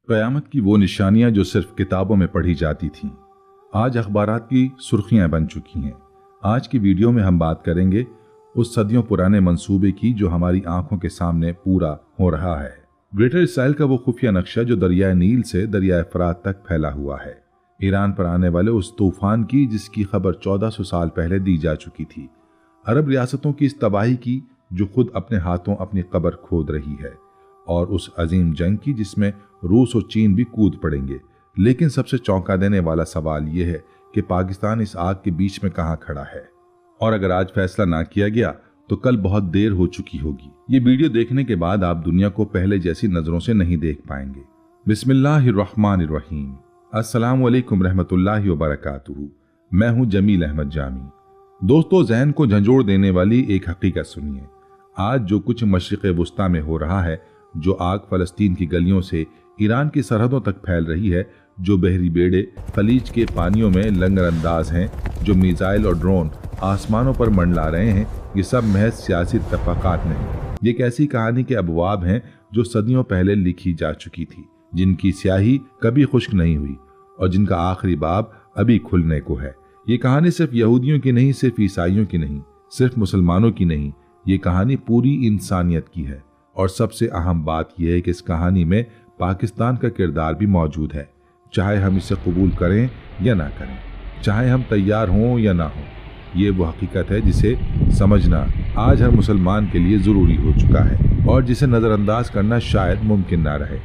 क़यामत की वो निशानियां जो सिर्फ किताबों में पढ़ी जाती थीं, आज अखबारात की सुर्खियां बन चुकी हैं। आज की वीडियो में हम बात करेंगे उस सदियों पुराने मंसूबे की जो हमारी आंखों के सामने पूरा हो रहा है। ग्रेटर इसराइल का वो खुफिया नक्शा जो दरियाए नील से दरियाए फरात तक फैला हुआ है। ईरान पर आने वाले उस तूफान की जिसकी खबर 1400 साल पहले दी जा चुकी थी। अरब रियासतों की इस तबाही की जो खुद अपने हाथों अपनी कब्र खोद रही है, और उस अजीम जंग की जिसमें रूस और चीन भी कूद पड़ेंगे। लेकिन सबसे चौंका देने वाला सवाल यह है कि पाकिस्तान इस आग के बीच में कहां खड़ा है, और अगर आज फैसला ना किया गया तो कल बहुत देर हो चुकी होगी। ये वीडियो देखने के बाद आप दुनिया को पहले जैसी नजरों से नहीं देख पाएंगे। बिस्मिल्लाहिर्रहमानिर्रहीम। अस्सलाम वालेकुम रहमतुल्लाहि व बरकातुहू। मैं हूं जमील अहमद जामी। दोस्तों, ज़हन को झंझोड़ देने वाली एक हकीकत सुनिए। आज जो कुछ मशरिक़ वुस्ता में हो रहा है, जो आग फ़लस्तीन की गलियों से ईरान की सरहदों तक फैल रही है, जो बहरी बेड़े खलीज के पानियों में लंगर अंदाज हैं, जो मिसाइल और ड्रोन आसमानों पर मंडला रहे हैं, ये सब महज सियासी इत्तफ़ाक़ात नहीं। ये एक ऐसी कहानी के अबवाब हैं जो सदियों पहले लिखी जा चुकी थी, जिनकी स्याही कभी खुश्क नहीं हुई और जिनका आखिरी बाब अभी खुलने को है। ये कहानी सिर्फ यहूदियों की नहीं, सिर्फ ईसाइयों की नहीं, सिर्फ मुसलमानों की नहीं, ये कहानी पूरी इंसानियत की है। और सबसे अहम बात यह है कि इस कहानी में पाकिस्तान का किरदार भी मौजूद है। चाहे हम इसे कबूल करें या ना करें, चाहे हम तैयार हों या ना हों, ये वो हकीकत है जिसे समझना आज हर मुसलमान के लिए ज़रूरी हो चुका है और जिसे नज़रअंदाज करना शायद मुमकिन ना रहे।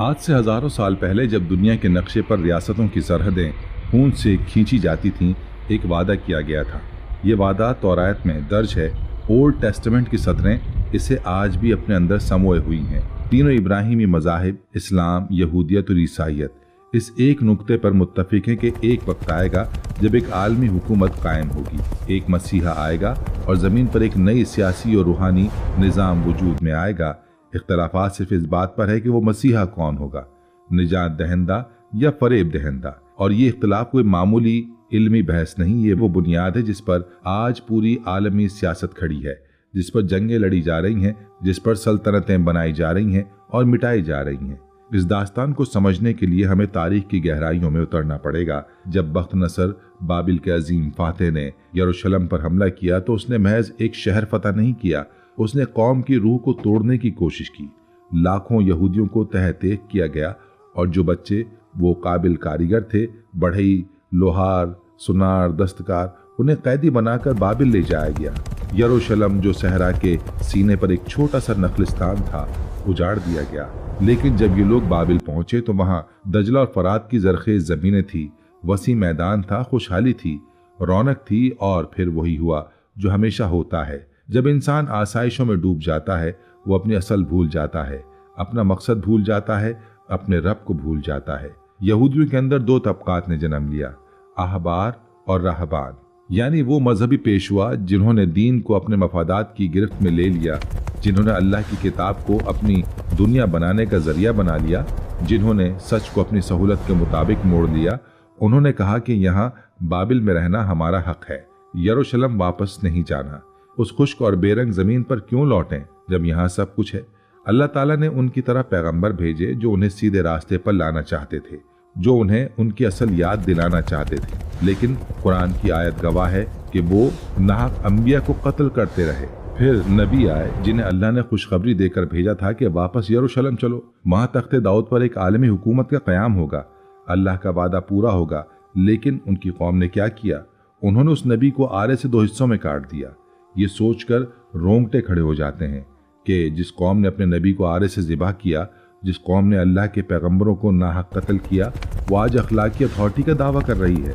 आज से हज़ारों साल पहले जब दुनिया के नक्शे पर रियासतों की सरहदें खून से खींची जाती थीं, एक वादा किया गया था। ये वादा तौरात में दर्ज है। ओल्ड टेस्टामेंट की सतरें इसे आज भी अपने अंदर समोए हुई हैं। तीनों इब्राहिमी मज़ाहिब, इस्लाम, यहूदियत और ईसाइयत, इस एक नुक्ते पर मुत्तफिक हैं कि एक वक्त आएगा जब एक आलमी हुकूमत कायम होगी, एक मसीहा आएगा और ज़मीन पर एक नई सियासी और रूहानी निज़ाम वजूद में आएगा। इख्तलाफात सिर्फ इस बात पर है कि वो मसीहा कौन होगा, निजात दहंदा या फरेब दहंदा। और ये इख्तलाफ कोई मामूली इल्मी बहस नहीं, ये वो बुनियाद है जिस पर आज पूरी आलमी सियासत खड़ी है, जिस पर जंगें लड़ी जा रही हैं, जिस पर सल्तनतें बनाई जा रही हैं और मिटाई जा रही हैं। इस दास्तान को समझने के लिए हमें तारीख की गहराइयों में उतरना पड़ेगा। जब बख्त नसर बाबिल के अजीम फातेह ने यरूशलेम पर हमला किया तो उसने महज एक शहर फतह नहीं किया, उसने कौम की रूह को तोड़ने की कोशिश की। लाखों यहूदियों को तहत-ए किया गया और जो बच्चे वो काबिल कारीगर थे, बढ़ई, लोहार, सुनार, दस्तकार, उन्हें कैदी बनाकर बाबिल ले जाया गया। यरूशलेम जो सहरा के सीने पर एक छोटा सा नखलिस्तान था, उजाड़ दिया गया। लेकिन जब ये लोग बाबिल पहुंचे तो वहां दजला और फरात की जरखेज जमीनें थी, वसी मैदान था, खुशहाली थी, रौनक थी। और फिर वही हुआ जो हमेशा होता है, जब इंसान आसाइशों में डूब जाता है, वो अपनी असल भूल जाता है, अपना मकसद भूल जाता है, अपने रब को भूल जाता है। यहूदियों के अंदर दो तबकात ने जन्म लिया, अहबार और रहबान, यानी वो मजहबी पेशवा जिन्होंने दीन को अपने मफादात की गिरफ्त में ले लिया, जिन्होंने अल्लाह की किताब को अपनी दुनिया बनाने का जरिया बना लिया, जिन्होंने सच को अपनी सहूलत के मुताबिक मोड़ लिया। उन्होंने कहा कि यहाँ बाबिल में रहना हमारा हक है, यरूशलेम वापस नहीं जाना। उस खुश्क और बेरंग जमीन पर क्यों लौटें जब यहाँ सब कुछ है। अल्लाह ताला ने उनकी तरह पैगंबर भेजे जो उन्हें सीधे रास्ते पर लाना चाहते थे, जो उन्हें उनकी असल याद दिलाना चाहते थे। लेकिन कुरान की आयत गवाह है कि वो नाहक अंबिया को कत्ल करते रहे। फिर नबी आए जिन्हें अल्लाह ने खुशखबरी देकर भेजा था कि वापस यरूशलेम चलो, वहाँ तख्ते दाऊद पर एक आलमी हुकूमत का क़याम होगा, अल्लाह का वादा पूरा होगा। लेकिन उनकी कौम ने क्या किया? उन्होंने उस नबी को आरे से दो हिस्सों में काट दिया। ये सोचकर रोंगटे खड़े हो जाते हैं कि जिस कौम ने अपने नबी को आरे से ज़िबा किया, जिस कौम ने अल्लाह के पैगंबरों को नाहक कत्ल किया, वो आज अखलाकी अथॉरिटी का दावा कर रही है।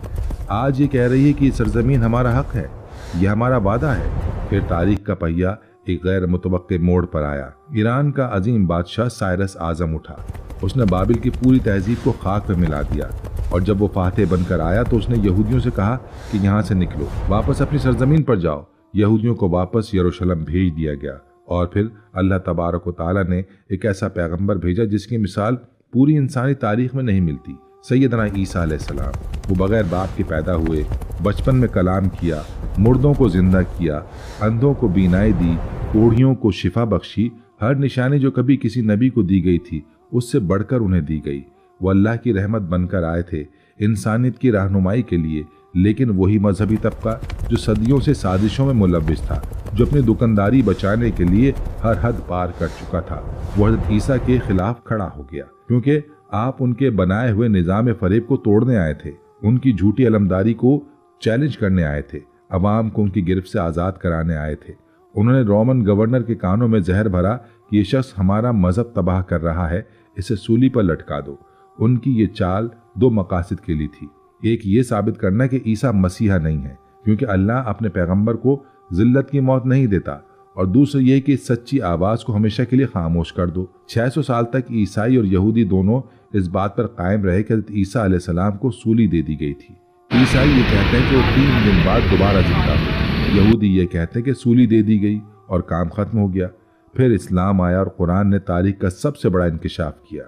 आज ये कह रही है कि सरजमीन हमारा हक है, यह हमारा वादा है। फिर तारीख का पहिया एक गैर मुतवक्के मोड़ पर आया। ईरान का अजीम बादशाह साइरस आजम उठा। उसने बाबिल की पूरी तहजीब को खाक पे मिला दिया और जब वो फातेह बनकर आया तो उसने यहूदियों से कहा कि यहाँ से निकलो, वापस अपनी सरजमीन पर जाओ। यहूदियों को वापस यरूशलेम भेज दिया गया और फिर अल्लाह तबारक व तआला ने एक ऐसा पैगंबर भेजा जिसकी मिसाल पूरी इंसानी तारीख में नहीं मिलती। सैयदना ईसा अलैहिस्सलाम, वो बगैर बाप के पैदा हुए, बचपन में कलाम किया, मुर्दों को जिंदा किया, अंधों को बीनाई दी, कोढ़ियों को शिफा बख्शी। हर निशानी जो कभी किसी नबी को दी गई थी उससे बढ़कर उन्हें दी गई। वो अल्लाह की रहमत बनकर आए थे इंसानियत की रहनुमाई के लिए, लेकिन वही मजहबी तबका जो सदियों से साजिशों में मुलव्विस था, जो अपनी दुकानदारी बचाने के लिए हर हद पार कर चुका था, वो हज़रत ईसा के खिलाफ खड़ा हो गया, क्योंकि आप उनके बनाए हुए निज़ाम फरेब को तोड़ने आए थे, उनकी झूठी अलमदारी को चैलेंज करने आए थे, अवाम को उनकी गिरफ्त से आज़ाद कराने आए थे। उन्होंने रोमन गवर्नर के कानों में जहर भरा कि ये शख्स हमारा मजहब तबाह कर रहा है, इसे सूली पर लटका दो। उनकी ये चाल दो मकासद के लिए थी। एक ये साबित करना कि ईसा मसीहा नहीं है, क्योंकि अल्लाह अपने पैगंबर को जिल्लत की मौत नहीं देता, और दूसरा ये कि सच्ची आवाज़ को हमेशा के लिए खामोश कर दो। 600 साल तक ईसाई और यहूदी दोनों इस बात पर कायम रहे कि हज़रत ईसा अलैहिस्सलाम को सूली दे दी गई थी। ईसाई ये कहते हैं कि वो 3 दिन बाद दोबारा जिंदा हुए, यहूदी ये कहते हैं कि सूली दे दी गई और काम खत्म हो गया। फिर इस्लाम आया और कुरान ने तारीख का सबसे बड़ा इंकिशाफ किया।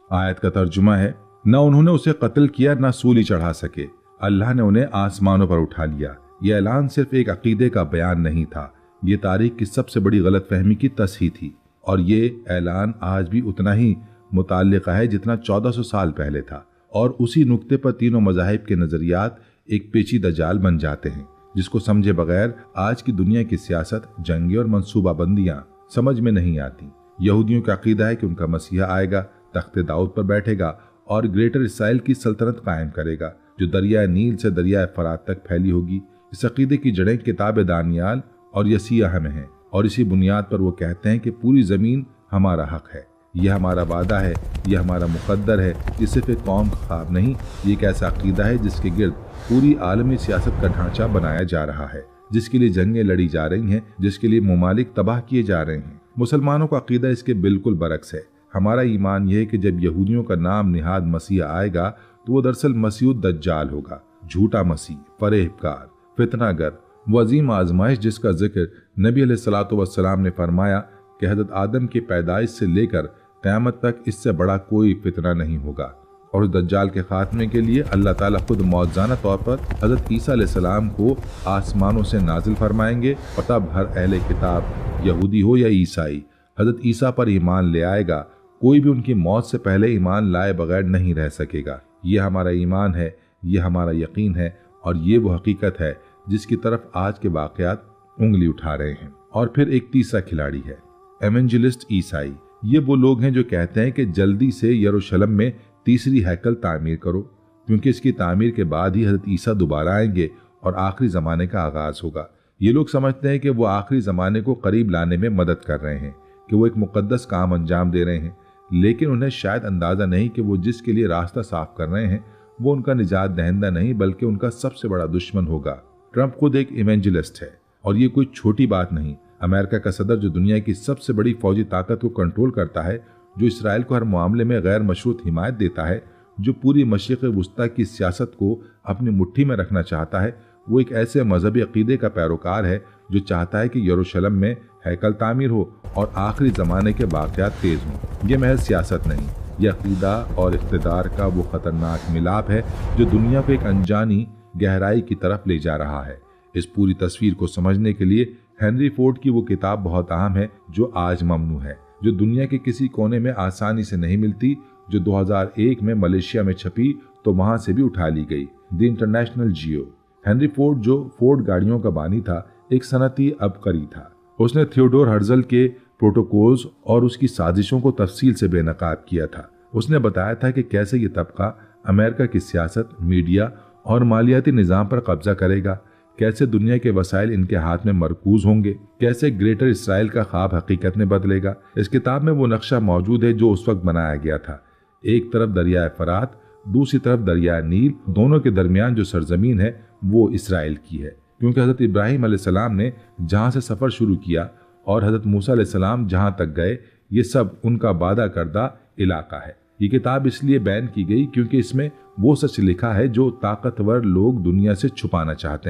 आयत का तर्जुमा है, न उन्होंने उसे कत्ल किया न सूली चढ़ा सके, अल्लाह ने उन्हें आसमानों पर उठा लिया। यह ऐलान सिर्फ एक अकीदे का बयान नहीं था, ये तारीख की सबसे बड़ी गलतफहमी की तस्हीह थी, और ये ऐलान आज भी उतना ही मुताल्लिका है जितना 1400 साल पहले था। और उसी नुक्ते पर तीनों मज़ाहिब के नज़रियात एक पेचीदा जाल बन जाते हैं, जिसको समझे बगैर आज की दुनिया की सियासत, जंगें और मनसूबाबंदियां समझ में नहीं आती। यहूदियों का अकीदा है कि उनका मसीहा आएगा, तख्ते दाऊद पर बैठेगा और ग्रेटर इसराइल की सल्तनत कायम करेगा, जो दरिया नील से दरिया फरात तक फैली होगी। इस अकीदे की जड़ें किताब दानियाल और यसीयाह में हैं, और इसी बुनियाद पर वो कहते हैं कि पूरी ज़मीन हमारा हक है, यह हमारा वादा है, यह हमारा मुकद्दर है। ये सिर्फ एक कौम का ख्वाब नहीं, ये एक ऐसा अकीदा है जिसके गिर्द पूरी आलमी सियासत का ढांचा बनाया जा रहा है, जिसके लिए जंगें लड़ी जा रही हैं, जिसके लिए ममालिक तबाह किए जा रहे हैं। मुसलमानों का अकीदा इसके बिल्कुल बरक्स है। हमारा ईमान यह है कि जब यहूदियों का नाम निहाद मसीह आएगा तो वो दरअसल मसीह दज्जाल होगा, झूठा मसीह, फरेबकार, फितनागर, वज़ीम आजमाइश, जिसका जिक्र नबी अलैहिस्सलातु वस्सलाम ने फरमाया कि हज़रत आदम की पैदाइश से लेकर क़यामत तक इससे बड़ा कोई फितना नहीं होगा। और दज्जाल के खात्मे के लिए अल्लाह ताला खुद मौज़ाना तौर पर हज़रत ईसा अलैहिस्सलाम को आसमानों से नाजिल फरमाएंगे, और तब हर अहले किताब, यहूदी हो या ईसाई, हज़रत ईसा पर ईमान ले आएगा। कोई भी उनकी मौत से पहले ईमान लाए बगैर नहीं रह सकेगा। ये हमारा ईमान है, ये हमारा यकीन है, और ये वो हकीकत है जिसकी तरफ आज के वाक़यात उंगली उठा रहे हैं। और फिर एक तीसरा खिलाड़ी है, एवेंजलिस्ट ईसाई। ये वो लोग हैं जो कहते हैं कि जल्दी से यरूशलेम में तीसरी हैकल तामीर करो, क्योंकि इसकी तामीर के बाद ही हज़रत ईसा दोबारा आएंगे और आखिरी ज़माने का आगाज़ होगा। ये लोग समझते हैं कि वो आखिरी ज़माने को करीब लाने में मदद कर रहे हैं, कि वो एक मुक़द्दस काम अंजाम दे रहे हैं, लेकिन उन्हें शायद अंदाज़ा नहीं कि वो जिसके लिए रास्ता साफ कर रहे हैं वो उनका निजात दहिंदा नहीं बल्कि उनका सबसे बड़ा दुश्मन होगा। ट्रंप खुद एक इवेंजलिस्ट है, और ये कोई छोटी बात नहीं। अमेरिका का सदर, जो दुनिया की सबसे बड़ी फौजी ताकत को कंट्रोल करता है, जो इसराइल को हर मामले में गैर मशरूत हिमायत देता है, जो पूरी मशरिक़ वुस्ता की सियासत को अपनी मुट्ठी में रखना चाहता है, वो एक ऐसे मजहबी अकीदे का पैरोकार है जो चाहता है कि यरूशलेम में हैकल तामीर हो और आखिरी ज़माने के वाक़यात तेज़ हों। ये महज सियासत नहीं, यह अकीदा और इक़्तिदार का वो ख़तरनाक मिलाप है जो दुनिया को एक अनजानी गहराई की तरफ ले जा रहा है। इस पूरी तस्वीर को समझने के लिए हेनरी फोर्ड की वो किताब बहुत अहम है जो आज ममनू है, जो दुनिया के किसी कोने में आसानी से नहीं मिलती, जो 2001 में मलेशिया में छपी तो वहां से भी उठा ली गई, the international Jio. Henry Ford, जो फोर्ड गाड़ियों का बानी था, एक सनती अबकरी था। उसने थियोडोर हर्जल के प्रोटोकॉल्स और उसकी साजिशों को तफसील से बेनकाब किया था। उसने बताया था कि कैसे ये तबका अमेरिका की सियासत, मीडिया और मालियाती निज़ाम पर कब्जा करेगा, कैसे दुनिया के वसाइल इनके हाथ में मरकूज होंगे, कैसे ग्रेटर इसराइल का ख्वाब हकीकत में बदलेगा। इस किताब में वो नक्शा मौजूद है जो उस वक्त बनाया गया था। एक तरफ दरिया फरात, दूसरी तरफ दरिया नील, दोनों के दरमियान जो सरजमीन है वो इसराइल की है, क्योंकि हज़रत इब्राहीम अलैहिस्सलाम ने जहाँ से सफ़र शुरू किया और हज़रत मूसा अलैहिस्सलाम जहाँ तक गए, ये सब उनका वादा करदा इलाका है। ये किताब इसलिए बैन की गई क्योंकि इसमें वो सच लिखा है जो ताकतवर लोग दुनिया से छुपाना चाहते हैं।